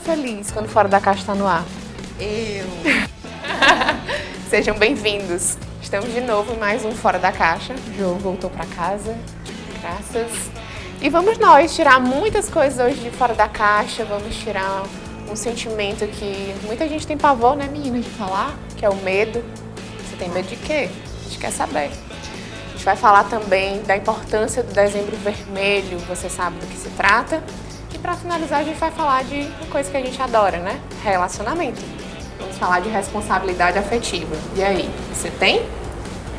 feliz quando Fora da Caixa está no ar? Eu. Sejam bem-vindos. Estamos de novo em mais um Fora da Caixa. O Jô voltou para casa, graças. E vamos nós tirar muitas coisas hoje de Fora da Caixa. Vamos tirar um sentimento que muita gente tem pavor, né, menina, de falar, que é o medo. Você tem medo de quê? A gente quer saber. A gente vai falar também da importância do Dezembro Vermelho. Você sabe do que se trata? E para finalizar, a gente vai falar de uma coisa que a gente adora, né? Relacionamento. Vamos falar de responsabilidade afetiva. E aí, você tem?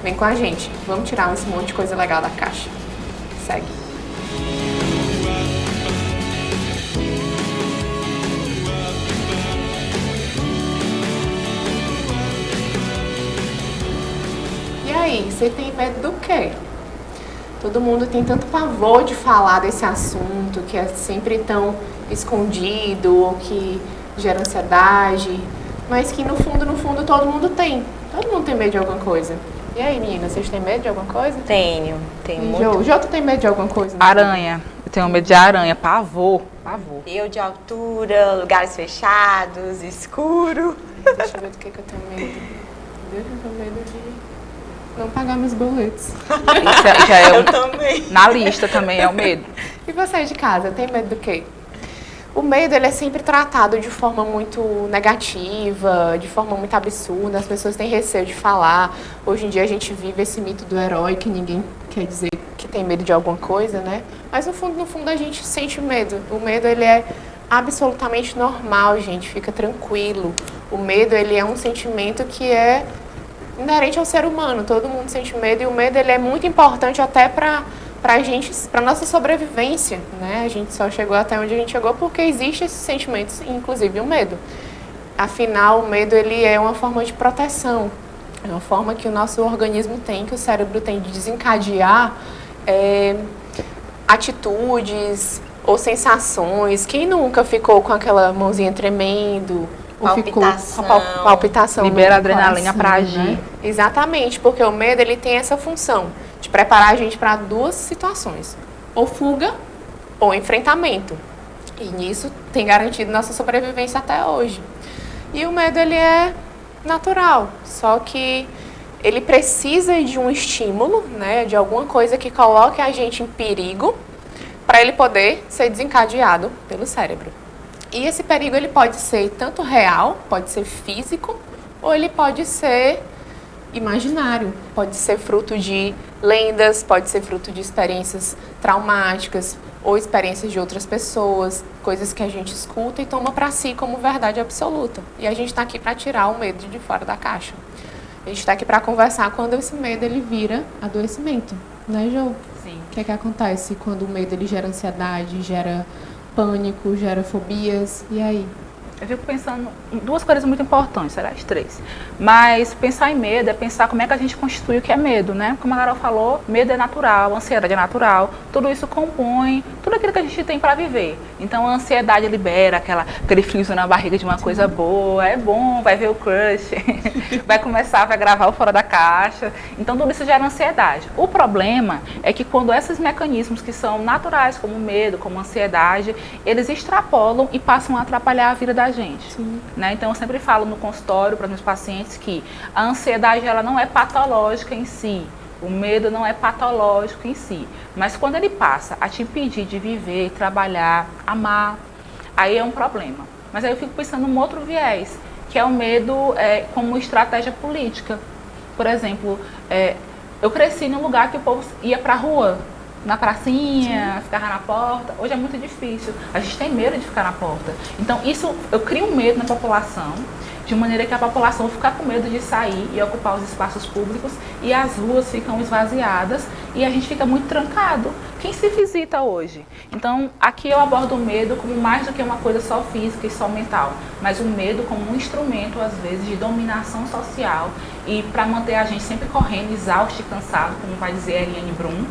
Vem com a gente. Vamos tirar esse monte de coisa legal da caixa. Segue. E aí, você tem medo do quê? Todo mundo tem tanto pavor de falar desse assunto, que é sempre tão escondido, ou que gera ansiedade, mas que no fundo, todo mundo tem. Todo mundo tem medo de alguma coisa. E aí, meninas, vocês têm medo de alguma coisa? Tenho muito. Jô, tu tem medo de alguma coisa? Aranha. Eu tenho medo de aranha, pavor. Eu de altura, lugares fechados, escuro. Deixa eu ver do que eu tenho medo. Eu tenho medo de não pagar meus boletos. Isso já é Eu também. na lista também é o medo. E você de casa, tem medo do quê? O medo, ele é sempre tratado de forma muito negativa, de forma muito absurda. As pessoas têm receio de falar. Hoje em dia a gente vive esse mito do herói, que ninguém quer dizer que tem medo de alguma coisa, né? Mas no fundo a gente sente medo. O medo, ele é absolutamente normal, gente. Fica tranquilo. O medo, ele é um sentimento que é inerente ao ser humano. Todo mundo sente medo e o medo, ele é muito importante até para nossa sobrevivência, né? A gente só chegou até onde a gente chegou porque existe esses sentimentos, inclusive o medo. Afinal, o medo, ele é uma forma de proteção. É uma forma que o nosso organismo tem, que o cérebro tem de desencadear atitudes ou sensações. Quem nunca ficou com aquela mãozinha tremendo? Ou ficou com a palpitação? Libera adrenalina para agir. Né? Exatamente, porque o medo, ele tem essa função de preparar a gente para duas situações, ou fuga ou enfrentamento. E nisso tem garantido nossa sobrevivência até hoje. E o medo, ele é natural, só que ele precisa de um estímulo, né, de alguma coisa que coloque a gente em perigo para ele poder ser desencadeado pelo cérebro. E esse perigo, ele pode ser tanto real, pode ser físico, ou ele pode ser imaginário, pode ser fruto de lendas, pode ser fruto de experiências traumáticas ou experiências de outras pessoas, coisas que a gente escuta e toma para si como verdade absoluta. E a gente está aqui para tirar o medo de fora da caixa. A gente está aqui para conversar quando esse medo, ele vira adoecimento, né, Jô? Sim. O que é que acontece quando o medo, ele gera ansiedade, gera pânico, gera fobias, e aí? Eu fico pensando em duas coisas muito importantes, aliás, três. Mas pensar em medo é pensar como é que a gente constitui o que é medo, né? Como a Carol falou, medo é natural, ansiedade é natural, tudo isso compõe tudo aquilo que a gente tem para viver. Então a ansiedade libera aquele friozinho na barriga de uma coisa boa, é bom, vai ver o crush, vai gravar o Fora da Caixa. Então tudo isso gera ansiedade. O problema é que quando esses mecanismos que são naturais, como medo, como ansiedade, eles extrapolam e passam a atrapalhar a vida da gente, né? Então eu sempre falo no consultório para meus pacientes que a ansiedade, ela não é patológica em si, o medo não é patológico em si, mas quando ele passa a te impedir de viver, trabalhar, amar, aí é um problema. Mas aí eu fico pensando num outro viés, que é o medo como estratégia política. Por exemplo, eu cresci num lugar que o povo ia para a rua, na pracinha, ficava na porta. Hoje é muito difícil. A gente tem medo de ficar na porta. Então, eu crio um medo na população, de maneira que a população fica com medo de sair e ocupar os espaços públicos e as ruas ficam esvaziadas e a gente fica muito trancado. Quem se visita hoje? Então, aqui eu abordo o medo como mais do que uma coisa só física e só mental, mas o medo como um instrumento, às vezes, de dominação social e para manter a gente sempre correndo, exausto e cansado, como vai dizer a Eliane Brum,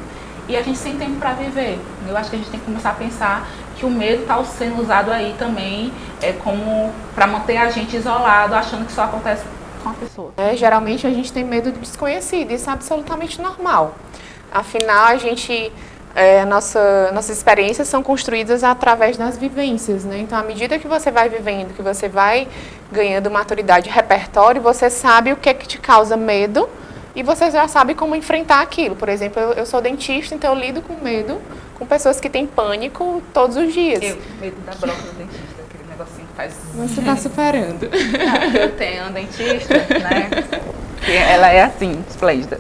e a gente sem tempo para viver. Eu acho que a gente tem que começar a pensar que o medo está sendo usado aí também como para manter a gente isolado, achando que só acontece com a pessoa. Geralmente a gente tem medo do desconhecido, isso é absolutamente normal. Afinal, nossas experiências são construídas através das vivências, né? Então, à medida que você vai vivendo, que você vai ganhando maturidade e repertório, você sabe o que é que te causa medo e você já sabe como enfrentar aquilo. Por exemplo, eu sou dentista, então eu lido com medo com pessoas que têm pânico todos os dias. Medo da broca do dentista, aquele negocinho que faz... Você está superando. Eu tenho um dentista, né? Que ela é assim, esplêndida.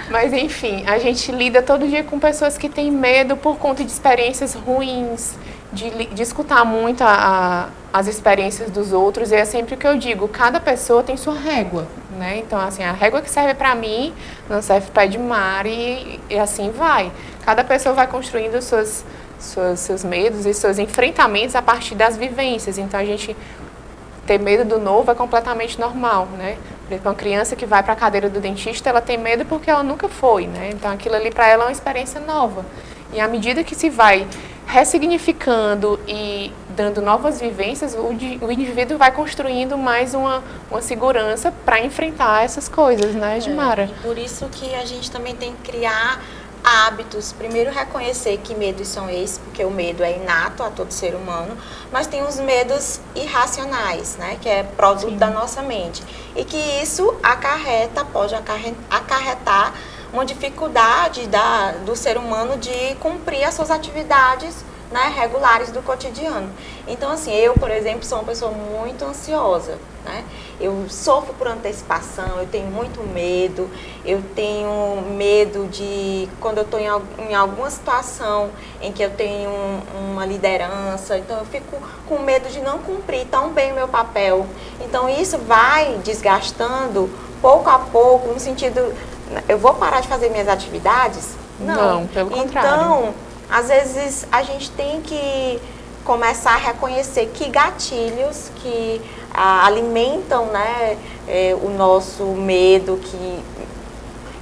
Mas, enfim, a gente lida todo dia com pessoas que têm medo por conta de experiências ruins, de escutar muito as experiências dos outros. E é sempre o que eu digo, cada pessoa tem sua régua, né? Então, assim, a régua que serve para mim não serve para Edmar e assim vai. Cada pessoa vai construindo seus medos e seus enfrentamentos a partir das vivências. Então, a gente ter medo do novo é completamente normal, né? Por exemplo, uma criança que vai para a cadeira do dentista, ela tem medo porque ela nunca foi, né? Então, aquilo ali para ela é uma experiência nova. E à medida que se vai ressignificando e dando novas vivências, o indivíduo vai construindo mais uma segurança para enfrentar essas coisas, né, Edmara? E por isso que a gente também tem que criar hábitos. Primeiro, reconhecer que medos são esses, porque o medo é inato a todo ser humano, mas tem os medos irracionais, né, que é produto da nossa mente. E que isso pode acarretar uma dificuldade do ser humano de cumprir as suas atividades, né, regulares do cotidiano. Então, assim, eu, por exemplo, sou uma pessoa muito ansiosa, né? Eu sofro por antecipação, eu tenho muito medo, eu tenho medo de, quando eu estou em alguma situação em que eu tenho uma liderança, então eu fico com medo de não cumprir tão bem o meu papel. Então, isso vai desgastando pouco a pouco, no sentido, eu vou parar de fazer minhas atividades? Não, pelo contrário. Então, às vezes, a gente tem que começar a reconhecer que gatilhos que alimentam, né, o nosso medo,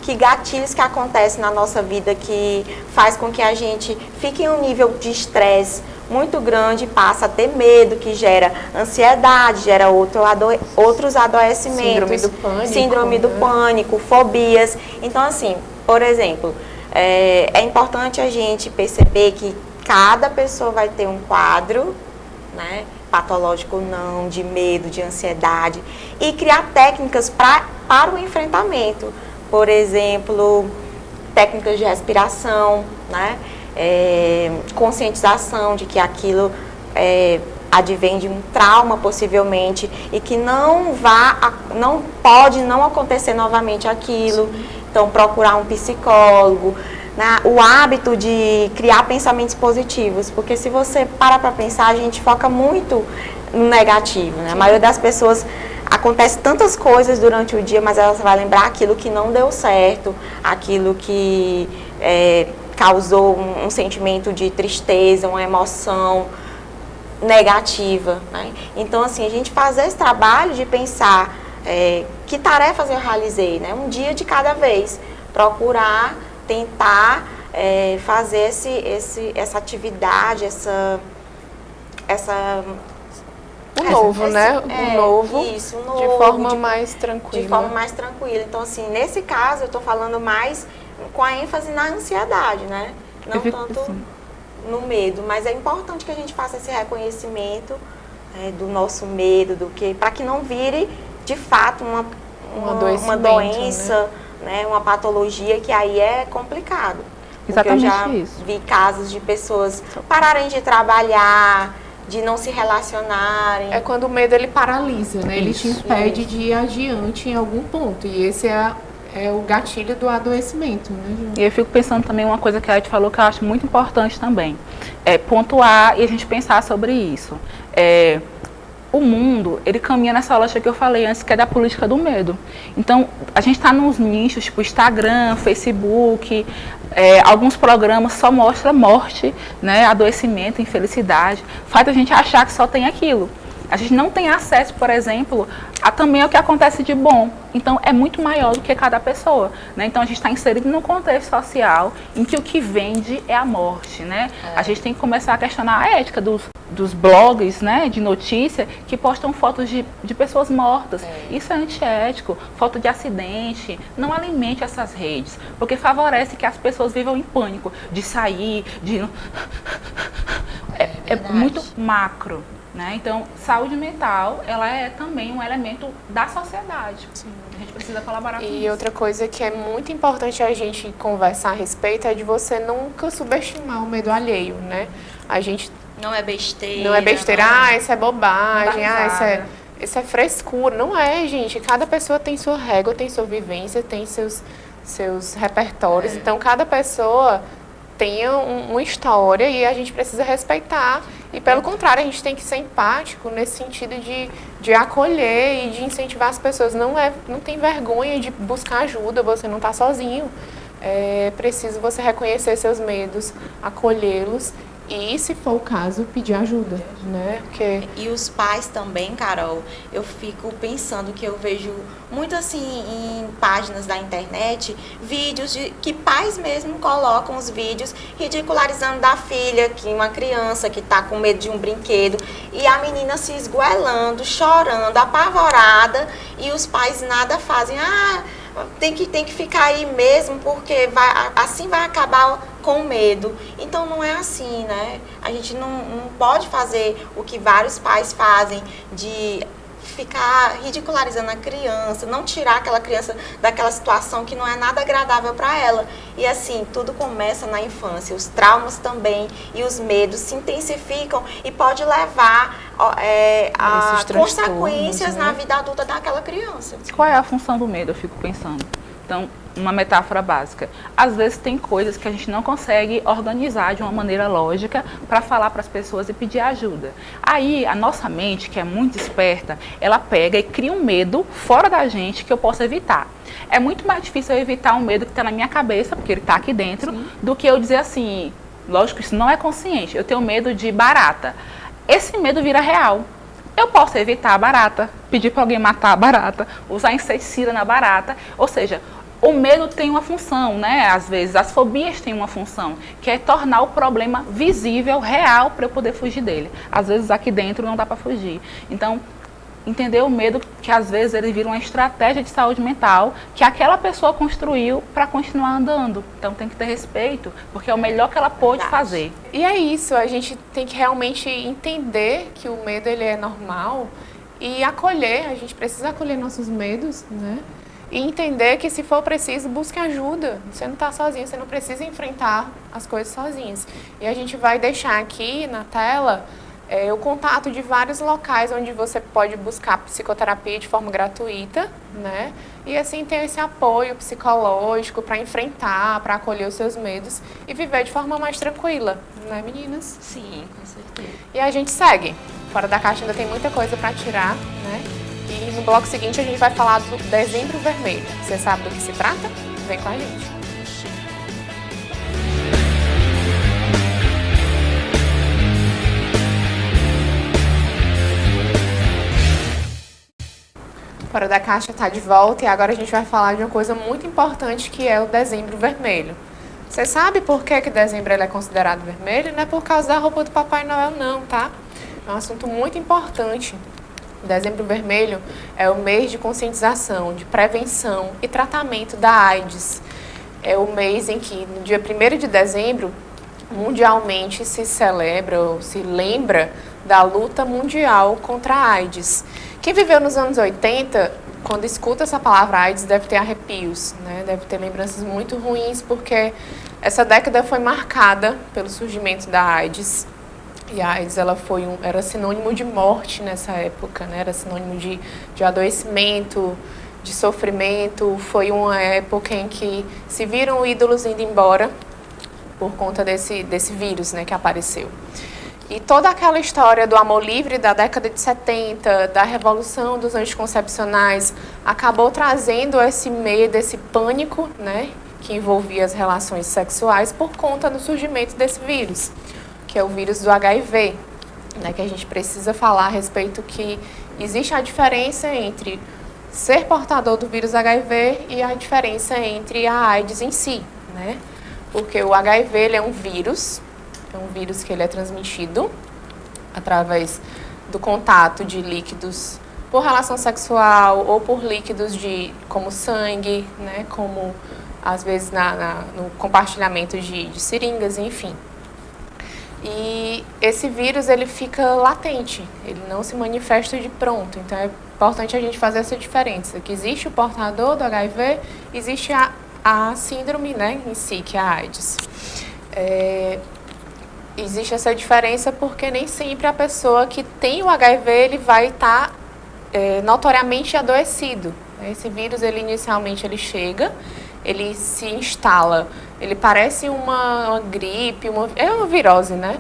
que gatilhos que acontecem na nossa vida que faz com que a gente fique em um nível de estresse muito grande, passa a ter medo, que gera ansiedade, gera outros adoecimentos. Síndrome do pânico, fobias. Então, assim, por exemplo, é importante a gente perceber que cada pessoa vai ter um quadro, né, patológico ou não, de medo, de ansiedade, e criar técnicas para o enfrentamento. Por exemplo, técnicas de respiração, né, conscientização de que aquilo advém de um trauma, possivelmente, e que não pode não acontecer novamente aquilo. Então, procurar um psicólogo, né? O hábito de criar pensamentos positivos, porque se você para pensar, a gente foca muito no negativo, né? A maioria das pessoas, acontece tantas coisas durante o dia, mas ela vai lembrar aquilo que não deu certo, aquilo que causou um sentimento de tristeza, uma emoção negativa, né? Então, assim, a gente fazer esse trabalho de pensar que tarefas eu realizei, né? Um dia de cada vez, procurar tentar fazer essa atividade, o novo, Isso, o novo. De forma mais tranquila. De forma mais tranquila. Então, assim, nesse caso, eu estou falando mais com a ênfase na ansiedade, né? Não tanto assim no medo, mas é importante que a gente faça esse reconhecimento do nosso medo, para que não vire, de fato, uma doença, né, uma patologia, que aí é complicado. Exatamente eu já vi casos de pessoas pararem de trabalhar, de não se relacionarem. É quando o medo ele paralisa, né? Ele te impede de ir adiante em algum ponto. E esse é o gatilho do adoecimento, né, Ju? E eu fico pensando também uma coisa que a Ed falou que eu acho muito importante também. Pontuar e a gente pensar sobre isso. O mundo, ele caminha nessa lógica que eu falei antes, que é da política do medo. Então, a gente está nos nichos, tipo Instagram, Facebook, alguns programas só mostram morte, né, adoecimento, infelicidade, faz a gente achar que só tem aquilo. A gente não tem acesso, por exemplo, a também ao que acontece de bom. Então, é muito maior do que cada pessoa, né? Então, a gente está inserido num contexto social em que o que vende é a morte, né? A gente tem que começar a questionar a ética dos blogs, né, de notícia que postam fotos de pessoas mortas. Isso é antiético, foto de acidente. Não alimente essas redes, porque favorece que as pessoas vivam em pânico de sair, de... É muito macro. Né? Então, saúde mental, ela é também um elemento da sociedade. Sim. A gente precisa colaborar com isso. E outra coisa que é muito importante a gente conversar a respeito é de você nunca subestimar o medo alheio, né? A gente... Não é besteira. Não é besteira, isso é bobagem, isso é frescura. Não é, gente. Cada pessoa tem sua régua, tem sua vivência, tem seus repertórios. Então, cada pessoa tem uma história e a gente precisa respeitar. E, pelo contrário, a gente tem que ser empático nesse sentido de acolher e de incentivar as pessoas. Não tem vergonha de buscar ajuda, você não está sozinho. É preciso você reconhecer seus medos, acolhê-los e, se for o caso, pedir ajuda, né? Porque... E os pais também, Carol, eu fico pensando que eu vejo muito assim em páginas da internet, vídeos que pais mesmo colocam os vídeos ridicularizando da filha, que uma criança que está com medo de um brinquedo, e a menina se esgoelando, chorando, apavorada, e os pais nada fazem. Tem que ficar aí mesmo, porque assim vai acabar com medo. Então não é assim, né? A gente não pode fazer o que vários pais fazem, de ficar ridicularizando a criança, não tirar aquela criança daquela situação que não é nada agradável para ela. E assim, tudo começa na infância, os traumas também e os medos se intensificam e pode levar a consequências, né, na vida adulta daquela criança. Qual é a função do medo, eu fico pensando? Então, uma metáfora básica. Às vezes tem coisas que a gente não consegue organizar de uma maneira lógica para falar para as pessoas e pedir ajuda. Aí, a nossa mente, que é muito esperta, ela pega e cria um medo fora da gente que eu posso evitar. É muito mais difícil eu evitar um medo que está na minha cabeça, porque ele está aqui dentro, do que eu dizer assim, lógico, isso não é consciente, eu tenho medo de barata. Esse medo vira real. Eu posso evitar a barata, pedir para alguém matar a barata, usar inseticida na barata, ou seja, o medo tem uma função, né? Às vezes as fobias têm uma função, que é tornar o problema visível, real, para eu poder fugir dele. Às vezes aqui dentro não dá para fugir. Então, entender o medo, que às vezes ele vira uma estratégia de saúde mental que aquela pessoa construiu para continuar andando. Então tem que ter respeito, porque é o melhor que ela pôde fazer. E é isso, a gente tem que realmente entender que o medo ele é normal e acolher, a gente precisa acolher nossos medos, né? E entender que, se for preciso, busque ajuda. Você não está sozinho, você não precisa enfrentar as coisas sozinhos. E a gente vai deixar aqui na tela o contato de vários locais onde você pode buscar psicoterapia de forma gratuita, né? E assim ter esse apoio psicológico para enfrentar, para acolher os seus medos e viver de forma mais tranquila, né, meninas? Sim, com certeza. E a gente segue. Fora da caixa ainda tem muita coisa para tirar, né? E no bloco seguinte a gente vai falar do Dezembro Vermelho. Você sabe do que se trata? Vem com a gente. Fora da Caixa está de volta e agora a gente vai falar de uma coisa muito importante, que é o Dezembro Vermelho. Você sabe por que dezembro ele é considerado vermelho? Não é por causa da roupa do Papai Noel não, tá? É um assunto muito importante. O Dezembro Vermelho é o mês de conscientização, de prevenção e tratamento da AIDS. É o mês em que, no dia 1º de dezembro, mundialmente se celebra ou se lembra da luta mundial contra a AIDS. Quem viveu nos anos 80, quando escuta essa palavra AIDS, deve ter arrepios, né? Deve ter lembranças muito ruins, porque essa década foi marcada pelo surgimento da AIDS. E a AIDS era sinônimo de morte nessa época, né? Era sinônimo de adoecimento, de sofrimento. Foi uma época em que se viram ídolos indo embora por conta desse vírus, né, que apareceu. E toda aquela história do amor livre da década de 70, da revolução dos anticoncepcionais, acabou trazendo esse medo, esse pânico, né, que envolvia as relações sexuais por conta do surgimento desse vírus, que é o vírus do HIV. né, que a gente precisa falar a respeito que existe a diferença entre ser portador do vírus HIV e a diferença entre a AIDS em si, né? Porque o HIV ele é um vírus que ele é transmitido através do contato de líquidos por relação sexual ou por líquidos como sangue, né? Como às vezes no compartilhamento de seringas, enfim. E esse vírus ele fica latente, ele não se manifesta de pronto. Então é importante a gente fazer essa diferença, que existe o portador do HIV, existe a síndrome, né, em si, que é a AIDS. Existe essa diferença porque nem sempre a pessoa que tem o HIV ele vai estar notoriamente adoecido. Esse vírus ele inicialmente ele chega, ele se instala, ele parece uma gripe, é uma virose, né?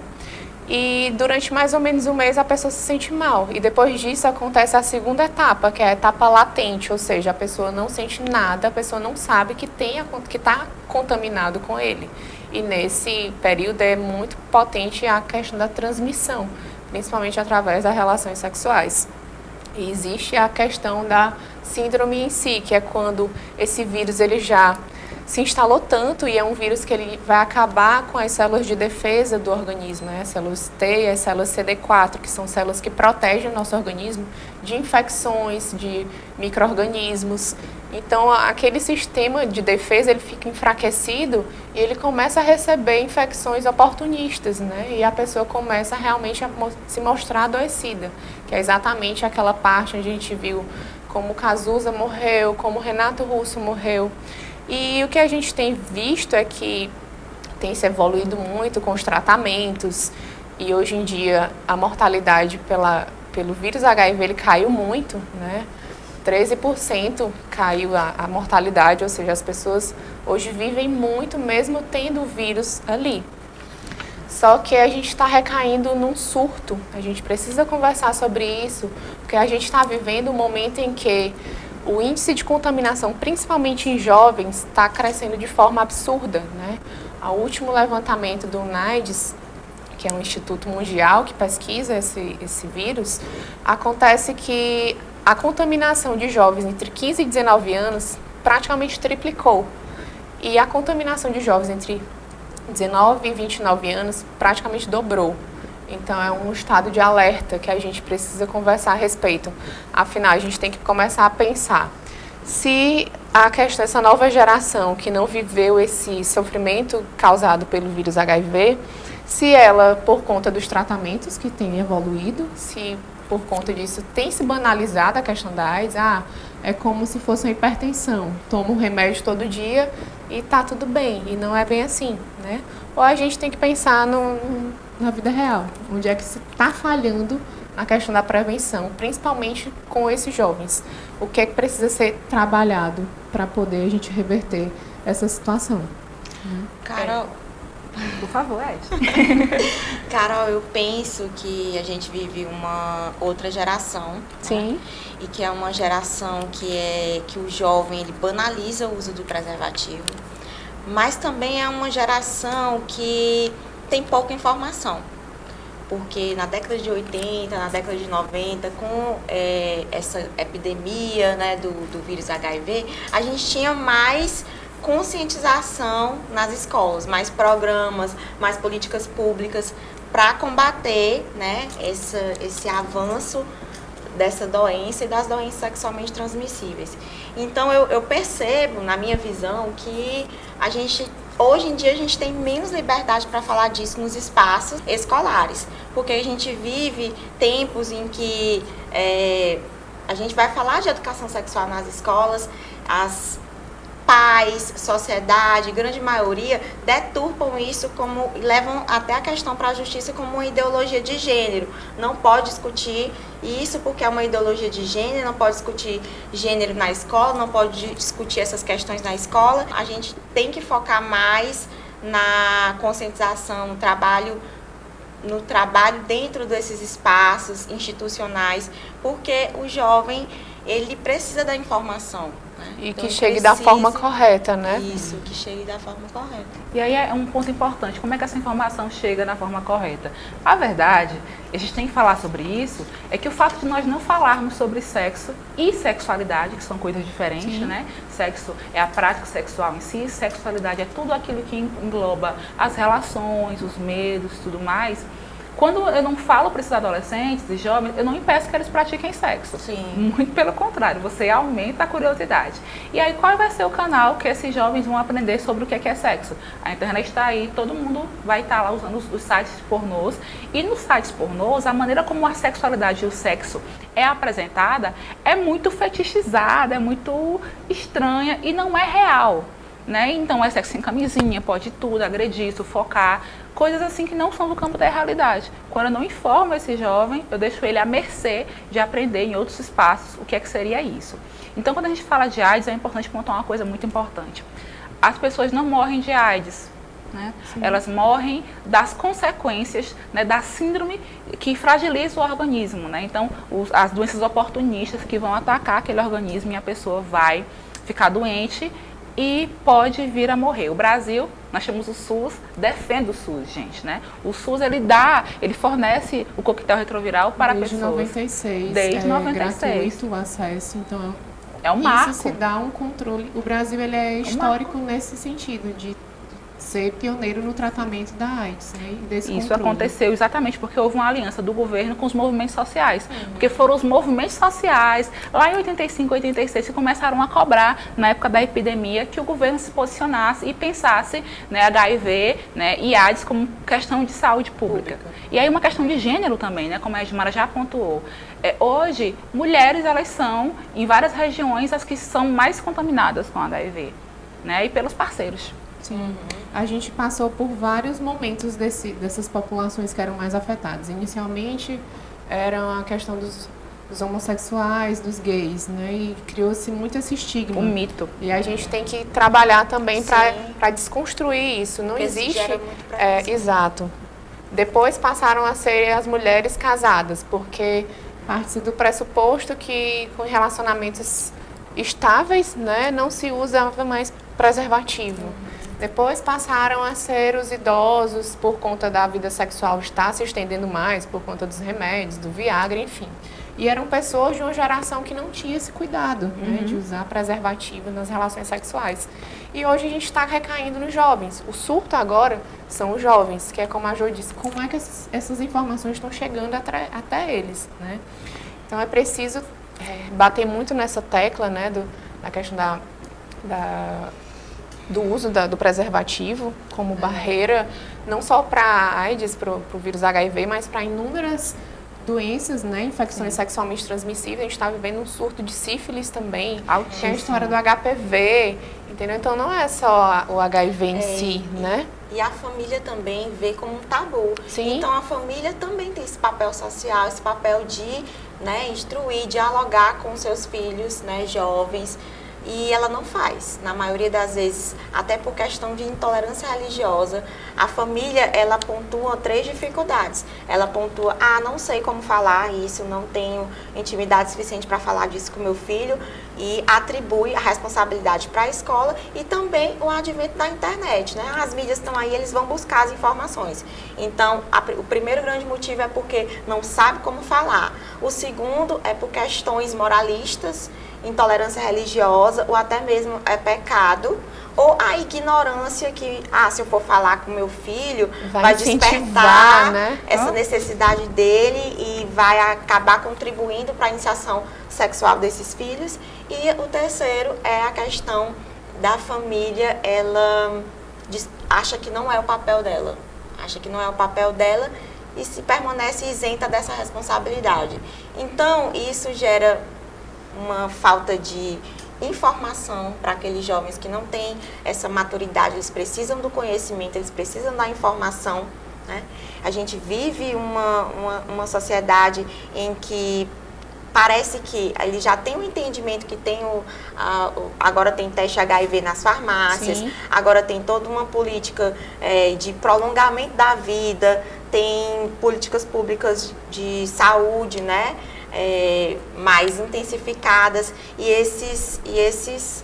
E durante mais ou menos um mês a pessoa se sente mal. E depois disso acontece a segunda etapa, que é a etapa latente, ou seja, a pessoa não sente nada, a pessoa não sabe que está contaminado com ele. E nesse período é muito potente a questão da transmissão, principalmente através das relações sexuais. E existe a questão da síndrome em si, que é quando esse vírus ele já se instalou tanto e é um vírus que ele vai acabar com as células de defesa do organismo, né? As células T e as células CD4, que são células que protegem o nosso organismo de infecções, de micro-organismos. Então, aquele sistema de defesa ele fica enfraquecido e ele começa a receber infecções oportunistas, né? E a pessoa começa realmente a se mostrar adoecida, que é exatamente aquela parte onde a gente viu como Cazuza morreu, como Renato Russo morreu. E o que a gente tem visto é que tem se evoluído muito com os tratamentos e hoje em dia a mortalidade pelo vírus HIV ele caiu muito, né? 13% caiu a mortalidade, ou seja, as pessoas hoje vivem muito mesmo tendo o vírus ali. Só que a gente está recaindo num surto, a gente precisa conversar sobre isso, porque a gente está vivendo um momento em que o índice de contaminação, principalmente em jovens, está crescendo de forma absurda, né? O último levantamento do UNAIDS, que é um instituto mundial que pesquisa esse vírus, acontece que a contaminação de jovens entre 15 e 19 anos praticamente triplicou. E a contaminação de jovens entre 19 e 29 anos praticamente dobrou. Então, é um estado de alerta que a gente precisa conversar a respeito. Afinal, a gente tem que começar a pensar se essa nova geração que não viveu esse sofrimento causado pelo vírus HIV, se ela, por conta dos tratamentos que têm evoluído, se por conta disso tem se banalizado a questão da AIDS, é como se fosse uma hipertensão, toma um remédio todo dia e tá tudo bem, e não é bem assim, né? Ou a gente tem que pensar na vida real, onde é que se está falhando a questão da prevenção, principalmente com esses jovens. O que é que precisa ser trabalhado para poder a gente reverter essa situação? Carol, por favor, Ed. Carol, eu penso que a gente vive uma outra geração. Sim. Né? E que é uma geração que o jovem ele banaliza o uso do preservativo, mas também é uma geração que tem pouca informação. Porque na década de 80, na década de 90, com essa epidemia, né, do vírus HIV, a gente tinha mais conscientização nas escolas, mais programas, mais políticas públicas para combater, né, esse avanço dessa doença e das doenças sexualmente transmissíveis. Então, eu percebo, na minha visão, que hoje em dia a gente tem menos liberdade para falar disso nos espaços escolares, porque a gente vive tempos em que a gente vai falar de educação sexual nas escolas, as pais, sociedade, grande maioria, deturpam isso levam até a questão para a justiça como uma ideologia de gênero. Não pode discutir isso porque é uma ideologia de gênero, não pode discutir gênero na escola, não pode discutir essas questões na escola. A gente tem que focar mais na conscientização, no trabalho dentro desses espaços institucionais, porque o jovem ele precisa da informação. Né? E Então, que chegue da forma correta, né? Isso, que chegue da forma correta. E aí é um ponto importante, como é que essa informação chega na forma correta? A verdade, a gente tem que falar sobre isso, é que o fato de nós não falarmos sobre sexo e sexualidade, que são coisas diferentes, Sim. né? Sexo é a prática sexual em si, sexualidade é tudo aquilo que engloba as relações, os medos, tudo mais. Quando eu não falo para esses adolescentes e jovens, eu não impeço que eles pratiquem sexo. Sim. Muito pelo contrário, você aumenta a curiosidade. E aí, qual vai ser o canal que esses jovens vão aprender sobre o que é sexo? A internet está aí, todo mundo vai estar lá usando os sites pornôs. E nos sites pornôs, a maneira como a sexualidade e o sexo é apresentada é muito fetichizada, é muito estranha e não é real. Né? Então é sexo sem camisinha, pode tudo, agredir, sufocar, coisas assim que não são do campo da realidade. Quando eu não informo esse jovem, eu deixo ele à mercê de aprender em outros espaços o que é que seria isso. Então quando a gente fala de AIDS, é importante pontuar uma coisa muito importante. As pessoas não morrem de AIDS, né? Elas morrem das consequências, né, da síndrome que fragiliza o organismo. Né? Então as doenças oportunistas que vão atacar aquele organismo e a pessoa vai ficar doente e pode vir a morrer. O Brasil, nós temos o SUS, defende o SUS, gente, né? O SUS, ele fornece o coquetel retroviral para Desde pessoas. 96, Desde 96. gratuito o acesso, então É um marco. isso se dá um controle. O Brasil ele é histórico nesse sentido, de ser pioneiro no tratamento da AIDS, né? E desse Isso controle. aconteceu exatamente porque houve uma aliança do governo com os movimentos sociais. Porque foram os movimentos sociais, lá em 85, 86, que começaram a cobrar, na época da epidemia, que o governo se posicionasse e pensasse, né, HIV, né, e AIDS como questão de saúde pública. E aí uma questão de gênero também, né, como a Edmara já pontuou. Hoje, mulheres, elas são, em várias regiões, as que são mais contaminadas com HIV, né, e pelos parceiros. Sim. A gente passou por vários momentos dessas populações que eram mais afetadas. Inicialmente, era a questão dos homossexuais, dos gays, né? E criou-se muito esse estigma. Um mito. E a gente tem que trabalhar também Sim. para desconstruir isso. Não Porque existe. gera muito preconceito. Exato. Depois passaram a ser as mulheres casadas, porque parte do pressuposto que com relacionamentos estáveis, né, não se usava mais preservativo. Depois passaram a ser os idosos, por conta da vida sexual estar se estendendo mais, por conta dos remédios, do Viagra, enfim. E eram pessoas de uma geração que não tinha esse cuidado, né, de usar preservativo nas relações sexuais. E hoje a gente está recaindo nos jovens. O surto agora são os jovens, que é como a Jo disse, como é que essas informações estão chegando até eles, né? Então é preciso bater muito nessa tecla, né, da questão do uso do preservativo como barreira, não só para a AIDS, para o vírus HIV, mas para inúmeras doenças, né, infecções sexualmente transmissíveis. A gente está vivendo um surto de sífilis também, tem a história do HPV, entendeu? Então não é só o HIV em si, né? E a família também vê como um tabu. Sim. Então a família também tem esse papel social, esse papel de, né, instruir, dialogar com seus filhos, né, jovens. E ela não faz, na maioria das vezes, até por questão de intolerância religiosa. A família, ela pontua 3 dificuldades. Ela pontua, não sei como falar isso, não tenho intimidade suficiente para falar disso com meu filho, e atribui a responsabilidade para a escola e também o advento da internet, né? As mídias estão aí, eles vão buscar as informações. Então, o primeiro grande motivo é porque não sabe como falar. O segundo é por questões moralistas, intolerância religiosa, ou até mesmo é pecado, ou a ignorância que, se eu for falar com meu filho, vai despertar, né, essa necessidade dele e vai acabar contribuindo para a iniciação sexual desses filhos. E o terceiro é a questão da família, ela acha que não é o papel dela, e se permanece isenta dessa responsabilidade. Então, isso gera uma falta de informação para aqueles jovens que não têm essa maturidade, eles precisam do conhecimento, eles precisam da informação, né? A gente vive uma sociedade em que parece que ele já tem um entendimento que tem agora tem teste HIV nas farmácias, Sim. agora tem toda uma política de prolongamento da vida, tem políticas públicas de saúde, né? mais intensificadas, e esses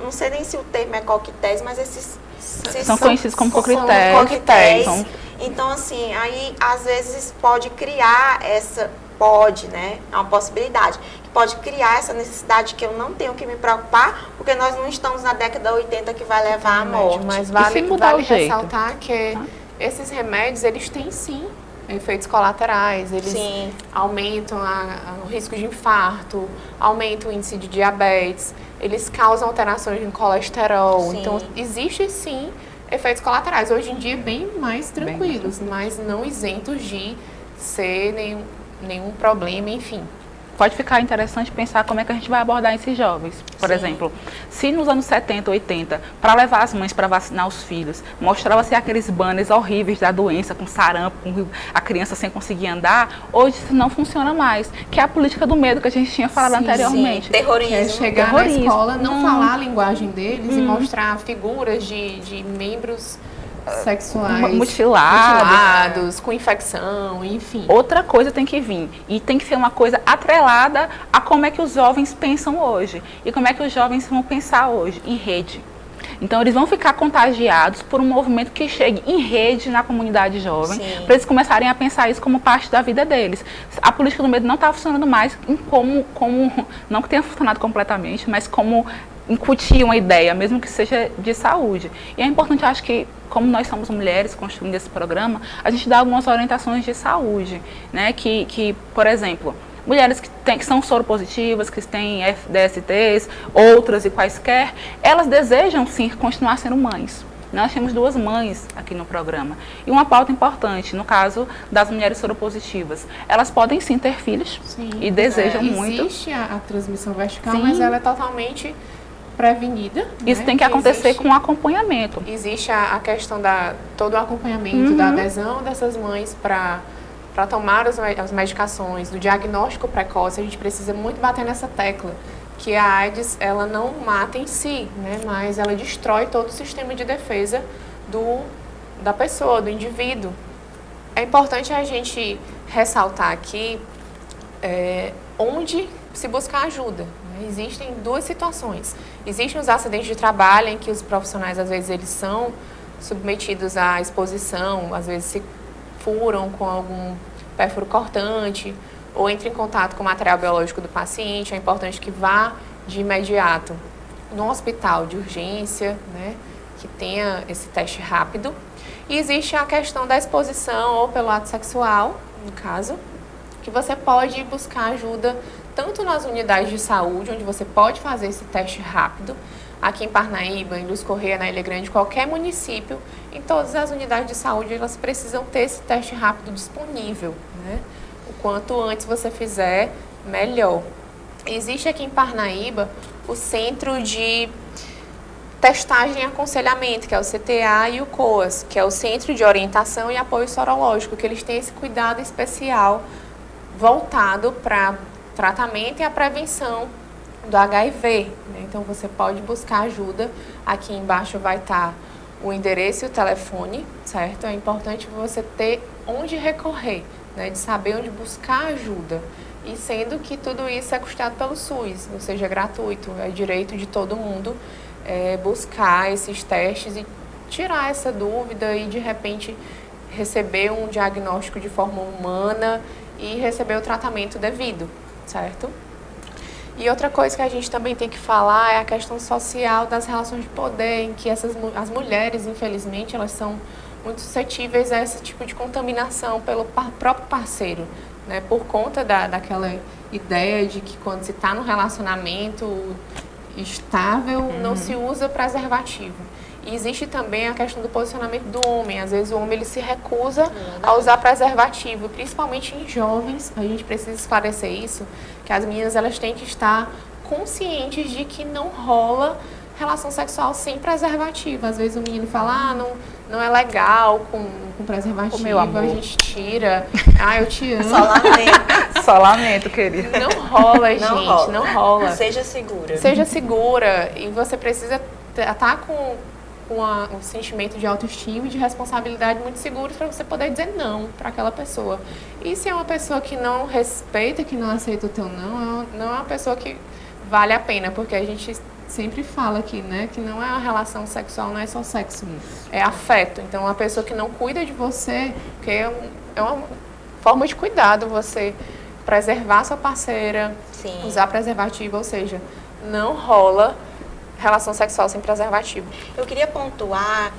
não sei nem se o termo é coquetéis, mas esses são conhecidos como coquetéis. Coquetéis. Então, assim, aí às vezes pode criar né? É uma possibilidade. Que pode criar essa necessidade que eu não tenho que me preocupar, porque nós não estamos na década 80 que vai levar à morte. Mas vale ressaltar que esses remédios, eles têm sim efeitos colaterais, eles aumentam o risco de infarto, aumentam o índice de diabetes, eles causam alterações no colesterol. Sim. Então, existe sim efeitos colaterais. Hoje em dia, Bem mais tranquilos, mas não isentos de ser nenhum problema, enfim. Pode ficar interessante pensar como é que a gente vai abordar esses jovens. Por exemplo, se nos anos 70, 80, para levar as mães para vacinar os filhos, mostrava-se aqueles banners horríveis da doença, com sarampo, com a criança sem conseguir andar, hoje isso não funciona mais, que é a política do medo que a gente tinha falado anteriormente. Terrorismo. É chegar na escola, não falar a linguagem deles e mostrar figuras de membros sexuais mutilados, com infecção, enfim. Outra coisa tem que vir, e tem que ser uma coisa atrelada a como é que os jovens pensam hoje, e como é que os jovens vão pensar hoje, em rede. Então, eles vão ficar contagiados por um movimento que chegue em rede na comunidade jovem, para eles começarem a pensar isso como parte da vida deles. A política do medo não está funcionando mais não que tenha funcionado completamente, mas como incutir uma ideia, mesmo que seja de saúde. E é importante, acho que, como nós somos mulheres construindo esse programa, a gente dá algumas orientações de saúde, né? Que por exemplo, mulheres que são soropositivas, que têm DSTs, outras e quaisquer, elas desejam sim continuar sendo mães. Nós temos 2 mães aqui no programa. E uma pauta importante, no caso das mulheres soropositivas. Elas podem sim ter filhos e desejam muito. Existe a transmissão vertical, mas ela é totalmente prevenida. Isso tem que acontecer com acompanhamento. Existe a questão todo o acompanhamento da adesão dessas mães para tomar as medicações, do diagnóstico precoce. A gente precisa muito bater nessa tecla, que a AIDS, ela não mata em si, né, mas ela destrói todo o sistema de defesa da pessoa, do indivíduo. É importante a gente ressaltar aqui onde se buscar ajuda. Existem 2 situações. Existem os acidentes de trabalho em que os profissionais, às vezes, eles são submetidos à exposição, às vezes se furam com algum pérfuro cortante ou entram em contato com o material biológico do paciente. É importante que vá de imediato no hospital de urgência, né, que tenha esse teste rápido. E existe a questão da exposição ou pelo ato sexual, no caso, que você pode buscar ajuda tanto nas unidades de saúde, onde você pode fazer esse teste rápido, aqui em Parnaíba, em Luz Correia, na Ilha Grande, qualquer município, em todas as unidades de saúde, elas precisam ter esse teste rápido disponível, né? O quanto antes você fizer, melhor. Existe aqui em Parnaíba o Centro de Testagem e Aconselhamento, que é o CTA, e o COAS, que é o Centro de Orientação e Apoio Sorológico, que eles têm esse cuidado especial voltado para tratamento e a prevenção do HIV. Né? Então, você pode buscar ajuda. Aqui embaixo vai estar o endereço e o telefone, certo? É importante você ter onde recorrer, né? De saber onde buscar ajuda. E sendo que tudo isso é custado pelo SUS, ou seja, é gratuito, é direito de todo mundo buscar esses testes e tirar essa dúvida e, de repente, receber um diagnóstico de forma humana e receber o tratamento devido. Certo? E outra coisa que a gente também tem que falar é a questão social das relações de poder, em que as mulheres, infelizmente, elas são muito suscetíveis a esse tipo de contaminação pelo próprio parceiro, né? Por conta daquela ideia de que quando se está num relacionamento estável, não se usa preservativo. E existe também a questão do posicionamento do homem. Às vezes o homem ele se recusa a usar preservativo, principalmente em jovens. A gente precisa esclarecer isso, que as meninas elas têm que estar conscientes de que não rola relação sexual sem preservativo. Às vezes o menino fala, não é legal com preservativo, meu amor, a gente tira. Eu te amo. Só lamento. Só lamento, querida. Não rola, gente, não rola. Seja segura. Seja segura. E você precisa estar com com um sentimento de autoestima e de responsabilidade muito seguros para você poder dizer não para aquela pessoa. E se é uma pessoa que não respeita, que não aceita o teu não, não é uma pessoa que vale a pena, porque a gente sempre fala aqui, né, que não é uma relação sexual, não é só sexo, é afeto. Então, uma pessoa que não cuida de você, porque é uma forma de cuidado você preservar sua parceira, Sim. usar preservativo, ou seja, não rola relação sexual sem preservativo. Eu queria pontuar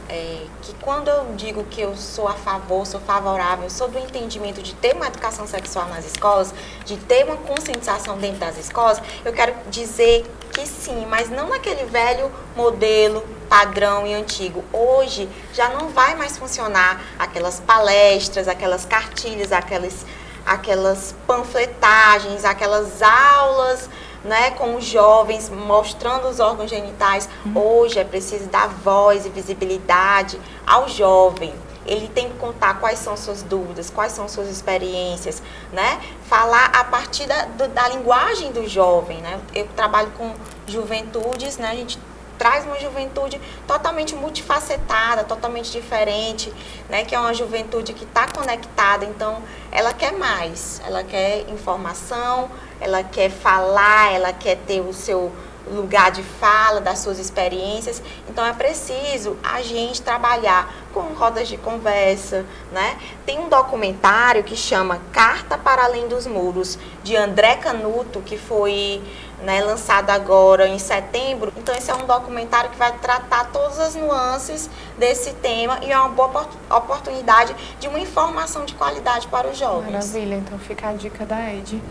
que quando eu digo que eu sou a favor, sou favorável, sou do entendimento de ter uma educação sexual nas escolas, de ter uma conscientização dentro das escolas, eu quero dizer que sim, mas não naquele velho modelo padrão e antigo. Hoje já não vai mais funcionar aquelas palestras, aquelas cartilhas, aquelas panfletagens, aquelas aulas, né, com os jovens, mostrando os órgãos genitais. Hoje é preciso dar voz e visibilidade ao jovem. Ele tem que contar quais são suas dúvidas, quais são suas experiências, né? Falar a partir da linguagem do jovem, né? Eu trabalho com juventudes, né? A gente traz uma juventude totalmente multifacetada, totalmente diferente, né? Que é uma juventude que está conectada, então ela quer mais, ela quer informação, ela quer falar, ela quer ter o seu lugar de fala, das suas experiências. Então é preciso a gente trabalhar com rodas de conversa, né? Tem um documentário que chama Carta para Além dos Muros, de André Canuto, que foi, né, lançado agora em setembro. Então esse é um documentário que vai tratar todas as nuances desse tema e é uma boa oportunidade de uma informação de qualidade para os jovens. Maravilha, então fica a dica da Ed.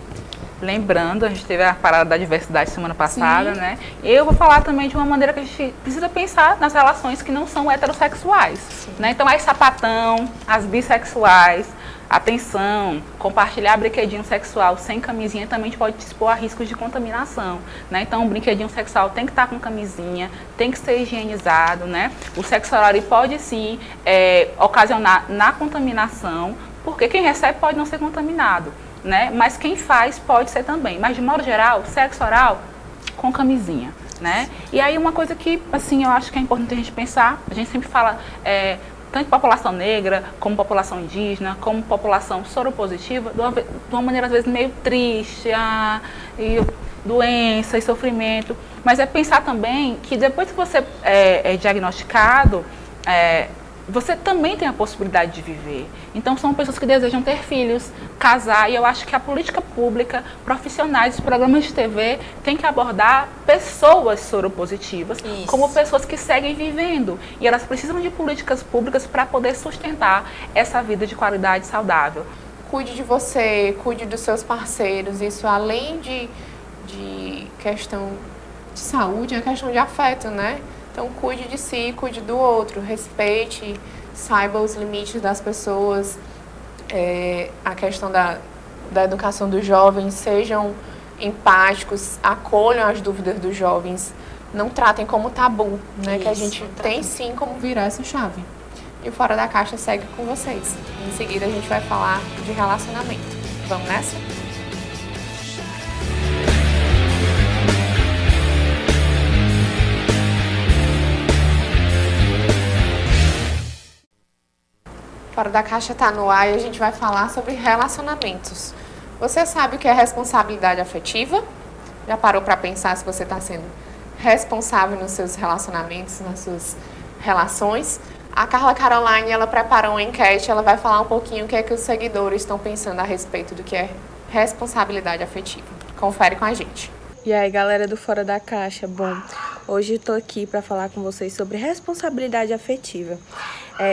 Lembrando, a gente teve a parada da diversidade semana passada, né? E eu vou falar também de uma maneira que a gente precisa pensar nas relações que não são heterossexuais, né? Então, as sapatão, as bissexuais, atenção, compartilhar brinquedinho sexual sem camisinha também pode te expor a riscos de contaminação, né? Então, o brinquedinho sexual tem que estar com camisinha, tem que ser higienizado, né? O sexo oral pode sim ocasionar na contaminação, porque quem recebe pode não ser contaminado, né? Mas quem faz pode ser também. Mas, de modo geral, sexo oral com camisinha, né? E aí, uma coisa que, assim, eu acho que é importante a gente pensar, a gente sempre fala, tanto população negra, como população indígena, como população soropositiva, de uma maneira, às vezes, meio triste, e doença e sofrimento. Mas é pensar também que depois que você é diagnosticado, você também tem a possibilidade de viver. Então, são pessoas que desejam ter filhos, casar, e eu acho que a política pública, profissionais, os programas de TV, têm que abordar pessoas soropositivas como pessoas que seguem vivendo. E elas precisam de políticas públicas para poder sustentar essa vida de qualidade saudável. Cuide de você, cuide dos seus parceiros. Isso, além de questão de saúde, é questão de afeto, né? Então, cuide de si, cuide do outro, respeite, saiba os limites das pessoas. A questão da educação dos jovens, sejam empáticos, acolham as dúvidas dos jovens, não tratem como tabu, né? Isso, que a gente tem sim como virar essa chave. E o Fora da Caixa segue com vocês. Em seguida, a gente vai falar de relacionamento. Vamos nessa? Fora da Caixa está no ar e a gente vai falar sobre relacionamentos. Você sabe o que é responsabilidade afetiva? Já parou para pensar se você está sendo responsável nos seus relacionamentos, nas suas relações? A Carla Caroline, ela preparou uma enquete, ela vai falar um pouquinho o que é que os seguidores estão pensando a respeito do que é responsabilidade afetiva. Confere com a gente. E aí, galera do Fora da Caixa, bom, hoje eu tô aqui para falar com vocês sobre responsabilidade afetiva.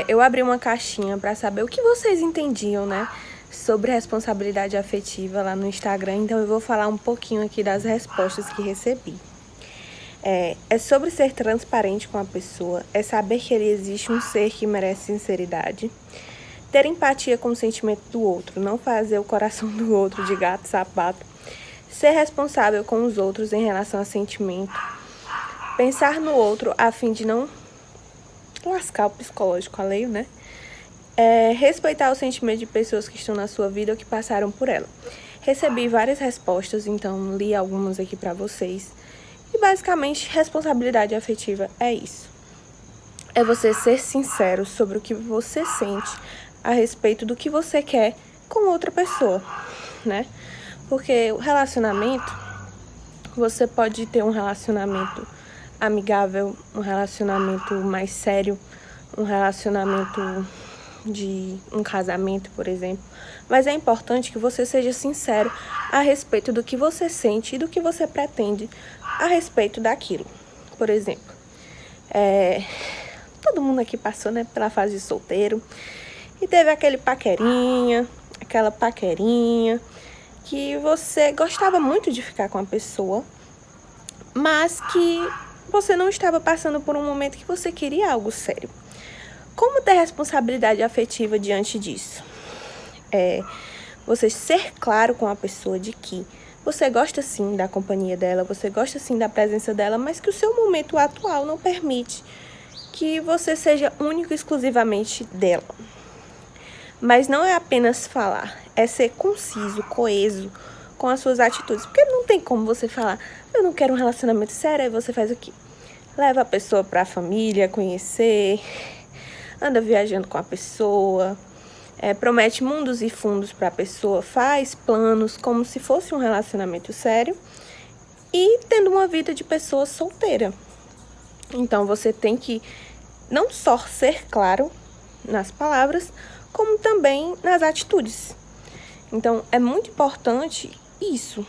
Eu abri uma caixinha para saber o que vocês entendiam, né, sobre responsabilidade afetiva lá no Instagram, então eu vou falar um pouquinho aqui das respostas que recebi. É sobre ser transparente com a pessoa, é saber que ele existe um ser que merece sinceridade, ter empatia com o sentimento do outro, não fazer o coração do outro de gato e sapato, ser responsável com os outros em relação a sentimento, pensar no outro a fim de não lascar o psicológico alheio, né? Respeitar o sentimento de pessoas que estão na sua vida ou que passaram por ela. Recebi várias respostas, então li algumas aqui para vocês. E basicamente, responsabilidade afetiva é isso. é você ser sincero sobre o que você sente a respeito do que você quer com outra pessoa, né? Porque o relacionamento, você pode ter um relacionamento amigável, um relacionamento mais sério, um relacionamento de um casamento, por exemplo. Mas é importante que você seja sincero a respeito do que você sente e do que você pretende a respeito daquilo. Por exemplo, todo mundo aqui passou, né, pela fase de solteiro e teve aquela paquerinha que você gostava muito de ficar com a pessoa, mas que você não estava passando por um momento que você queria algo sério. Como ter responsabilidade afetiva diante disso? Você ser claro com a pessoa de que você gosta sim da companhia dela, você gosta sim da presença dela, mas que o seu momento atual não permite que você seja único e exclusivamente dela. Mas não é apenas falar, é ser conciso, coeso com as suas atitudes. Porque não tem como você falar, eu não quero um relacionamento sério, aí você faz o quê? Leva a pessoa para a família, conhecer, anda viajando com a pessoa, promete mundos e fundos para a pessoa, faz planos como se fosse um relacionamento sério e tendo uma vida de pessoa solteira. Então você tem que não só ser claro nas palavras, como também nas atitudes. Então é muito importante isso.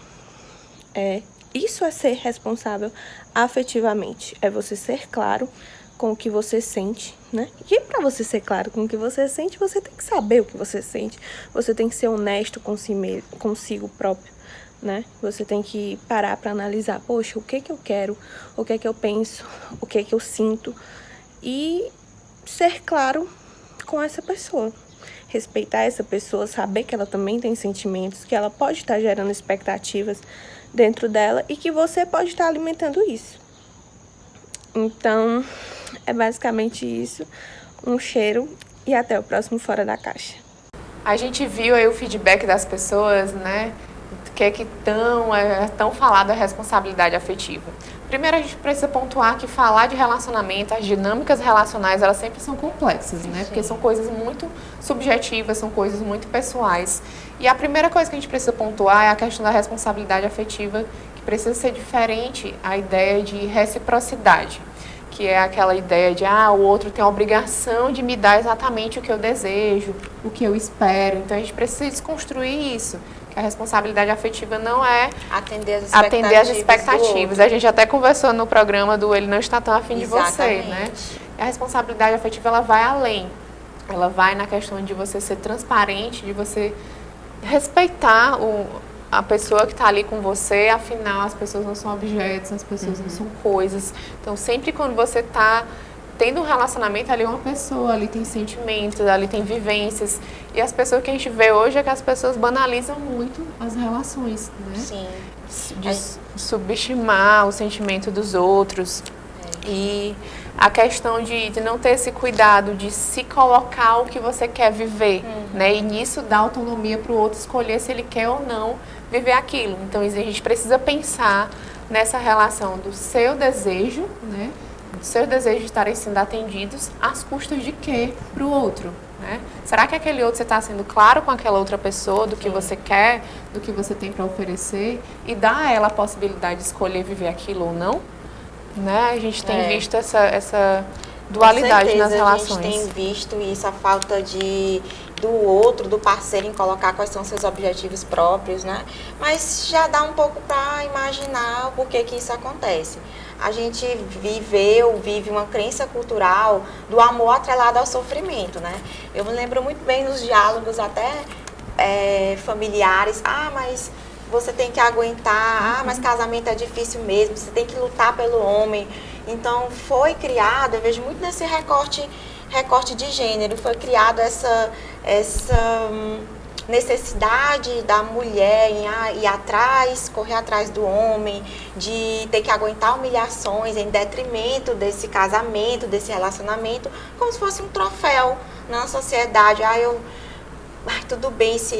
Isso é ser responsável afetivamente. É você ser claro com o que você sente, né? E para você ser claro com o que você sente, você tem que saber o que você sente. Você tem que ser honesto consigo próprio, né? Você tem que parar para analisar, poxa, o que eu quero, o que eu penso, o que eu sinto e ser claro com essa pessoa. Respeitar essa pessoa, saber que ela também tem sentimentos, que ela pode estar gerando expectativas dentro dela e que você pode estar alimentando isso. Então, é basicamente isso. Um cheiro e até o próximo Fora da Caixa. A gente viu aí o feedback das pessoas, né? Que é que tão falado a responsabilidade afetiva. Primeiro, a gente precisa pontuar que falar de relacionamento, as dinâmicas relacionais, elas sempre são complexas, né? Sim. Porque são coisas muito subjetivas, são coisas muito pessoais. E a primeira coisa que a gente precisa pontuar é a questão da responsabilidade afetiva, que precisa ser diferente a ideia de reciprocidade, que é aquela ideia de, o outro tem a obrigação de me dar exatamente o que eu desejo, o que eu espero. Então, a gente precisa desconstruir isso. A responsabilidade afetiva não é atender as expectativas. A gente até conversou no programa do Ele Não Está Tão Afim de Você, né? A responsabilidade afetiva, ela vai além. Ela vai na questão de você ser transparente, de você respeitar a pessoa que está ali com você. Afinal, as pessoas não são objetos, as pessoas não são coisas. Então, sempre quando você está tendo um relacionamento, ali uma pessoa, ali tem sentimentos, ali tem vivências. E as pessoas que a gente vê hoje é que as pessoas banalizam muito as relações, né? Sim. De subestimar o sentimento dos outros. E a questão de não ter esse cuidado de se colocar o que você quer viver, né? E nisso dá autonomia para o outro escolher se ele quer ou não viver aquilo. Então, a gente precisa pensar nessa relação do seu desejo, né? Seus desejos estarem sendo atendidos às custas de quê para o outro, né? Será que aquele outro, você está sendo claro com aquela outra pessoa do que você quer, do que você tem para oferecer e dá a ela a possibilidade de escolher viver aquilo ou não? Né? A gente tem visto essa dualidade nas relações. A gente tem visto isso, a falta do outro, do parceiro, em colocar quais são seus objetivos próprios, né? Mas já dá um pouco para imaginar o porquê que isso acontece. A gente vive uma crença cultural do amor atrelado ao sofrimento, né? Eu me lembro muito bem nos diálogos até familiares. Mas você tem que aguentar. Mas casamento é difícil mesmo. Você tem que lutar pelo homem. Então, foi criado, eu vejo muito nesse recorte de gênero, foi criado essa necessidade da mulher em ir atrás, correr atrás do homem, de ter que aguentar humilhações em detrimento desse casamento, desse relacionamento, como se fosse um troféu na sociedade. tudo bem se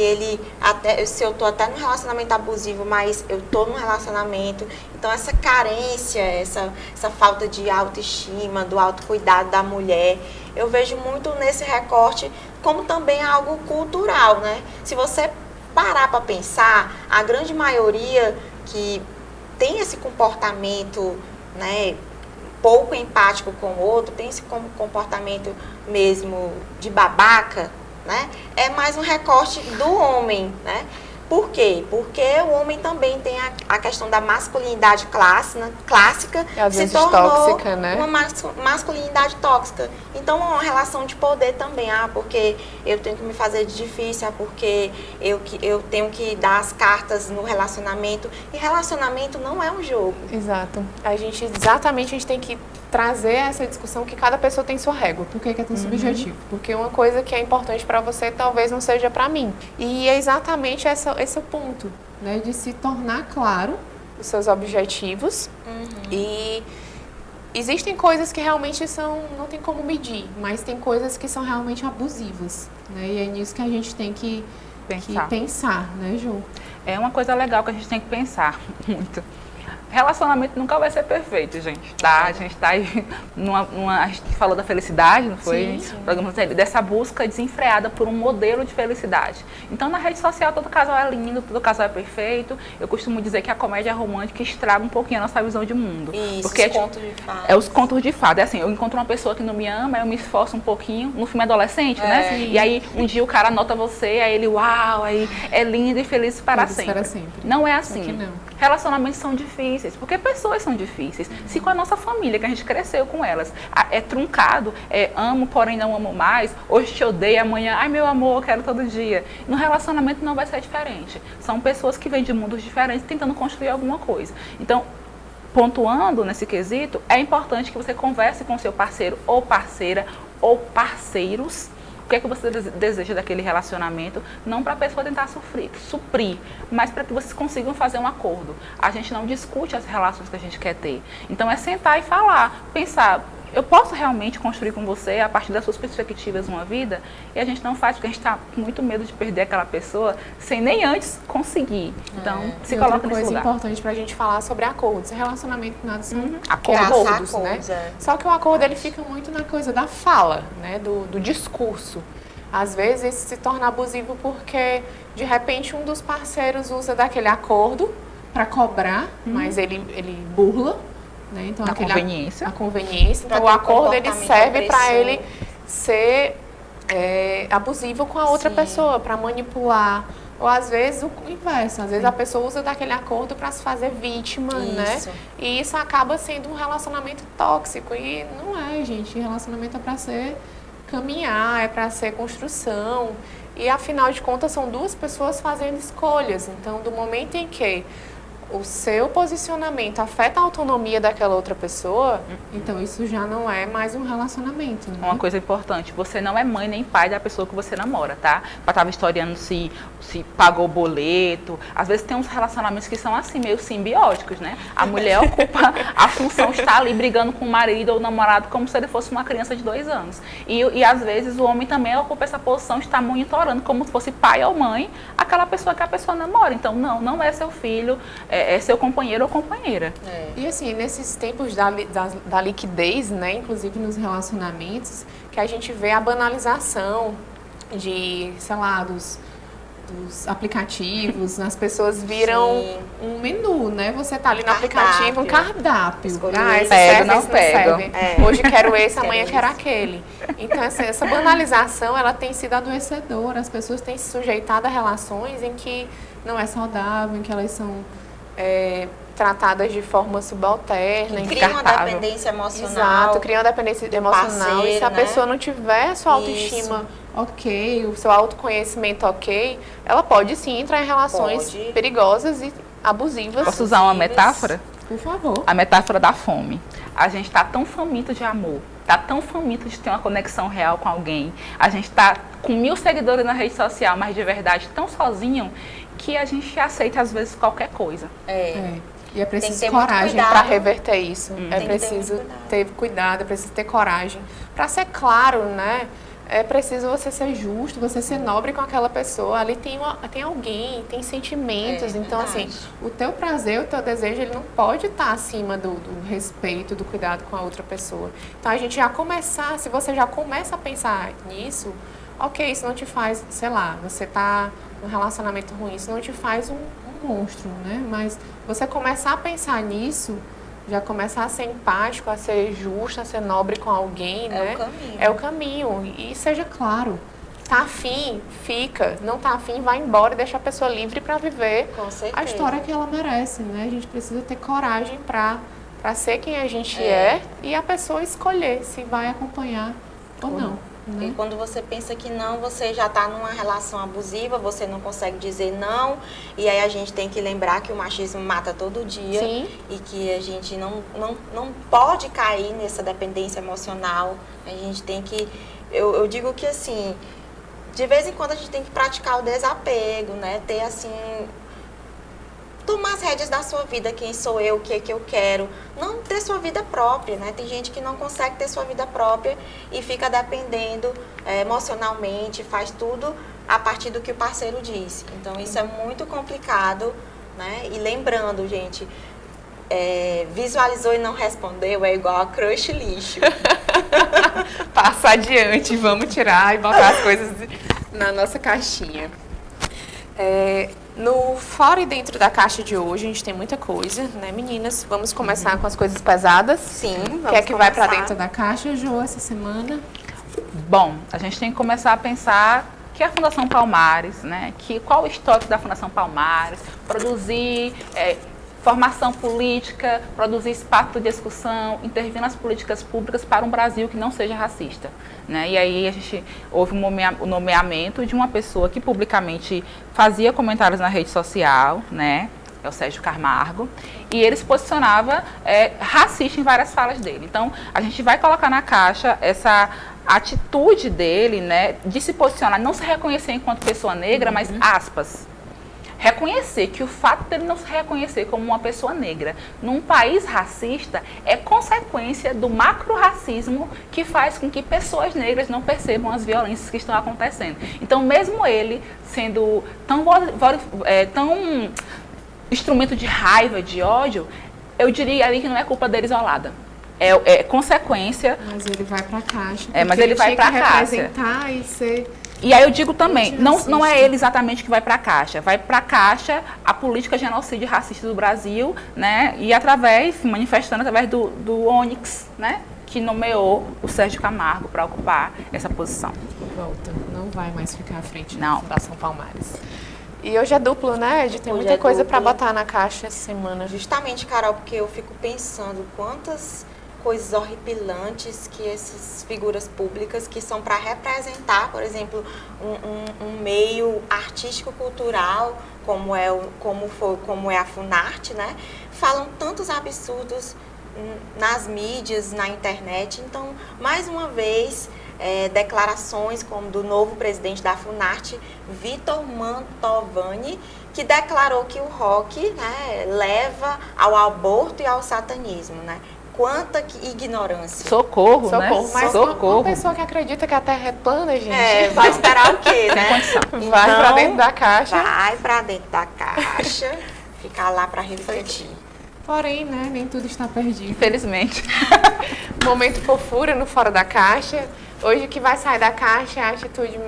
se eu tô até num relacionamento abusivo, mas eu tô num relacionamento. Então essa carência, essa falta de autoestima, do autocuidado da mulher, eu vejo muito nesse recorte como também algo cultural, né? Se você parar para pensar, a grande maioria que tem esse comportamento, né, pouco empático com o outro, tem esse comportamento mesmo de babaca, né, é mais um recorte do homem, né? Por quê? Porque o homem também tem a questão da masculinidade clássica, E às se vezes tornou tóxica, né? uma masculinidade tóxica. Então, é uma relação de poder também. Porque eu tenho que me fazer de difícil, porque eu tenho que dar as cartas no relacionamento. E relacionamento não é um jogo. Exato. A gente tem que trazer essa discussão que cada pessoa tem sua régua. Por que é tão subjetivo? Porque uma coisa que é importante para você talvez não seja para mim. E é exatamente esse o ponto. Né, de se tornar claro Os seus objetivos. E existem coisas que realmente não tem como medir, mas tem coisas que são realmente abusivas, né? E é nisso que a gente tem que pensar, né, Ju? É uma coisa legal que a gente tem que pensar muito. Relacionamento nunca vai ser perfeito, gente, tá? A gente tá aí a gente falou da felicidade, não foi? Sim. Programa dessa busca desenfreada por um modelo de felicidade. Então, na rede social, todo casal é lindo, todo casal é perfeito. Eu costumo dizer que a comédia romântica estraga um pouquinho a nossa visão de mundo. Isso, porque os contos de fada. É os contos de fada. É assim, eu encontro uma pessoa que não me ama, eu me esforço um pouquinho, no filme adolescente, né? Sim. E aí, um dia o cara nota você, aí ele, uau, aí é lindo e feliz para sempre. Não é assim. Aqui não. Relacionamentos são difíceis, porque pessoas são difíceis. Se com a nossa família, que a gente cresceu com elas, é truncado, amo, porém não amo mais, hoje te odeio, amanhã, ai meu amor, eu quero todo dia. No relacionamento não vai ser diferente. São pessoas que vêm de mundos diferentes tentando construir alguma coisa. Então, pontuando nesse quesito, é importante que você converse com seu parceiro ou parceira ou parceiros. O que é que você deseja daquele relacionamento? Não para a pessoa tentar suprir, mas para que vocês consigam fazer um acordo. A gente não discute as relações que a gente quer ter. Então é sentar e falar, pensar, eu posso realmente construir com você, a partir das suas perspectivas, uma vida? E a gente não faz, porque a gente está com muito medo de perder aquela pessoa sem nem antes conseguir. Então, se coloca nesse lugar. Outra coisa importante para a gente falar sobre acordos. Relacionamento nada são Acordos, né? Só que o acordo ele fica muito na coisa da fala, né? Do discurso. Às vezes se torna abusivo porque, de repente, um dos parceiros usa daquele acordo para cobrar, mas ele burla. Né? Então, a conveniência. A conveniência. Então, o acordo ele serve para ele ser abusivo com a outra pessoa, para manipular. Ou às vezes o inverso. Às vezes a pessoa usa daquele acordo para se fazer vítima, né? E isso acaba sendo um relacionamento tóxico. E não é, gente. Relacionamento é para ser caminhar, é para ser construção. E afinal de contas são duas pessoas fazendo escolhas. Então, do momento em que o seu posicionamento afeta a autonomia daquela outra pessoa, então isso já não é mais um relacionamento, né? Uma coisa importante, você não é mãe nem pai da pessoa que você namora, tá? Pra estar historiando se pagou o boleto. Às vezes tem uns relacionamentos que são assim, meio simbióticos, né? A mulher ocupa a função de estar ali brigando com o marido ou o namorado como se ele fosse uma criança de 2 anos. E às vezes o homem também ocupa essa posição de estar monitorando como se fosse pai ou mãe aquela pessoa que a pessoa namora. Então não é seu filho, é seu companheiro ou companheira. E assim, nesses tempos da liquidez, né, inclusive nos relacionamentos, que a gente vê a banalização de, sei lá, dos aplicativos, as pessoas viram um menu, né? Você tá ali no aplicativo, um cardápio. Esse serve, não serve. Hoje quero esse, amanhã quero aquele. Então, essa banalização, ela tem sido adoecedora. As pessoas têm se sujeitado a relações em que não é saudável, em que elas são tratadas de forma subalterna, cria uma dependência emocional. Exato, cria uma dependência emocional. Parceiro, e se a né? pessoa não tiver a sua autoestima ok, o seu autoconhecimento ok, ela pode sim entrar em relações perigosas e abusivas. Posso usar uma metáfora? Por favor. A metáfora da fome. A gente está tão faminto de amor, está tão faminto de ter uma conexão real com alguém. A gente está com 1000 seguidores na rede social, mas de verdade tão sozinho que a gente aceita às vezes qualquer coisa. E é preciso coragem para reverter isso. É Tem preciso ter cuidado, é preciso ter coragem. Para ser claro, né? é preciso você ser justo, você ser nobre com aquela pessoa. Ali tem alguém, tem sentimentos. Então, verdade. assim, o teu prazer, o teu desejo, ele não pode estar acima do respeito, do cuidado com a outra pessoa. Então, a gente já começar, se você já começa a pensar nisso, ok, isso não te faz, sei lá, você tá num relacionamento ruim, isso não te faz um monstro, né? Mas você começar a pensar nisso, já começar a ser empático, a ser justo, a ser nobre com alguém, né? É o caminho. É o caminho. E seja claro, tá afim, fica. Não tá afim, vai embora e deixa a pessoa livre para viver Com certeza. a história que ela merece, né? A gente precisa ter coragem para ser quem a gente é e a pessoa escolher se vai acompanhar ou não. E Né? quando você pensa que não, você já está numa relação abusiva, você não consegue dizer não, e aí a gente tem que lembrar que o machismo mata todo dia. Sim. E que a gente não pode cair nessa dependência emocional. A gente tem que... Eu digo que, assim, de vez em quando a gente tem que praticar o desapego, né? Ter, assim... tomar as rédeas da sua vida, quem sou eu, o que é que eu quero, não ter sua vida própria, né? Tem gente que não consegue ter sua vida própria e fica dependendo emocionalmente, faz tudo a partir do que o parceiro diz. Então, isso é muito complicado, né? E lembrando, gente, visualizou e não respondeu é igual a crush lixo. Passa adiante, vamos tirar e botar as coisas na nossa caixinha. No fora e dentro da caixa de hoje, a gente tem muita coisa, né, meninas? Vamos começar com as coisas pesadas. Sim, O que é que vai pra dentro Dentro da caixa, Jo, essa semana. Bom, a gente tem que começar a pensar que a Fundação Palmares, né, qual o histórico da Fundação Palmares, produzir formação política, produzir espaço de discussão, intervir nas políticas públicas para um Brasil que não seja racista. Né? E aí a gente houve o nomeamento de uma pessoa que publicamente fazia comentários na rede social, né? É o Sérgio Camargo, e ele se posicionava racista em várias falas dele. Então, a gente vai colocar na caixa essa atitude dele, né, de se posicionar, não se reconhecer enquanto pessoa negra, mas aspas. Reconhecer que o fato dele não se reconhecer como uma pessoa negra num país racista é consequência do macro-racismo que faz com que pessoas negras não percebam as violências que estão acontecendo. Então, mesmo ele sendo tão instrumento de raiva, de ódio, eu diria ali que não é culpa dele isolada. É consequência. Mas ele vai pra caixa. Mas ele vai pra caixa. Representar e ser... E aí eu digo também, não é ele exatamente que vai para a Caixa. Vai para a Caixa a política genocídio racista do Brasil, né? E manifestando através do Onyx, né? Que nomeou o Sérgio Camargo para ocupar essa posição. Volta, não vai mais ficar à frente Não. da Fundação Palmares. E hoje é duplo, né, Ed? Tem Hoje muita é coisa para duplo. botar na caixa essa semana. Justamente, Carol, porque eu fico pensando quantas coisas horripilantes que essas figuras públicas que são para representar, por exemplo, um meio artístico-cultural como é a Funarte, né? Falam tantos absurdos nas mídias, na internet. Então, mais uma vez, declarações como do novo presidente da Funarte, Vitor Mantovani, que declarou que o rock, né, leva ao aborto e ao satanismo, né? Quanta ignorância. Socorro, né? Mas Socorro. uma pessoa que acredita que a Terra é plana, gente, Vai esperar o quê, Sem né? condição. vai Então, pra dentro da caixa. Vai pra dentro da caixa, ficar lá para refletir. Porém, né, nem tudo está perdido. Infelizmente. Momento fofura no Fora da Caixa. Hoje o que vai sair da caixa é a atitude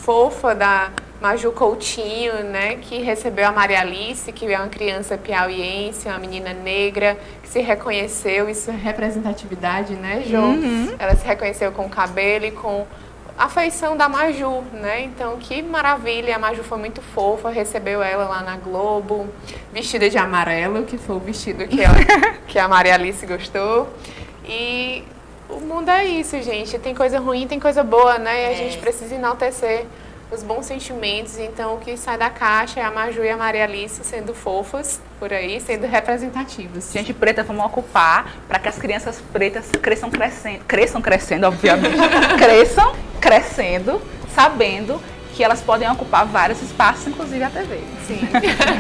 fofa da Maju Coutinho, né, que recebeu a Maria Alice, que é uma criança piauiense, uma menina negra, que se reconheceu, isso é representatividade, né, Jo? Ela se reconheceu com o cabelo e com a feição da Maju, né? Então, que maravilha, a Maju foi muito fofa, recebeu ela lá na Globo, vestida de amarelo, que foi o vestido que a Maria Alice gostou. E o mundo é isso, gente. Tem coisa ruim, tem coisa boa, né? E a gente precisa enaltecer os bons sentimentos. Então, o que sai da caixa é a Maju e a Maria Alice sendo fofas por aí, sendo representativas. Gente preta, vamos ocupar para que as crianças pretas cresçam crescendo, obviamente. Cresçam crescendo, sabendo que elas podem ocupar vários espaços, inclusive a TV. Sim.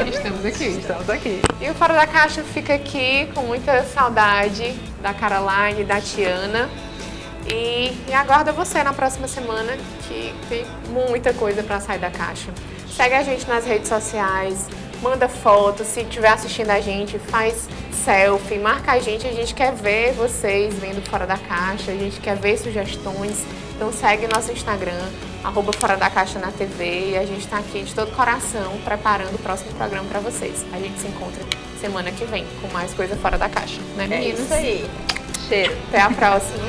Estamos aqui. Estamos aqui. E o Fora da Caixa fica aqui com muita saudade da Caroline e da Tiana. E aguardo você na próxima semana, que tem muita coisa para sair da caixa. Segue a gente nas redes sociais, manda foto, se estiver assistindo a gente, faz selfie, marca a gente quer ver vocês vendo Fora da Caixa, a gente quer ver sugestões. Então segue nosso Instagram, @Fora da Caixa na TV, e a gente está aqui de todo coração preparando o próximo programa para vocês. A gente se encontra semana que vem com mais coisa Fora da Caixa, né, meninas? É isso aí. Cheiro. Até a próxima.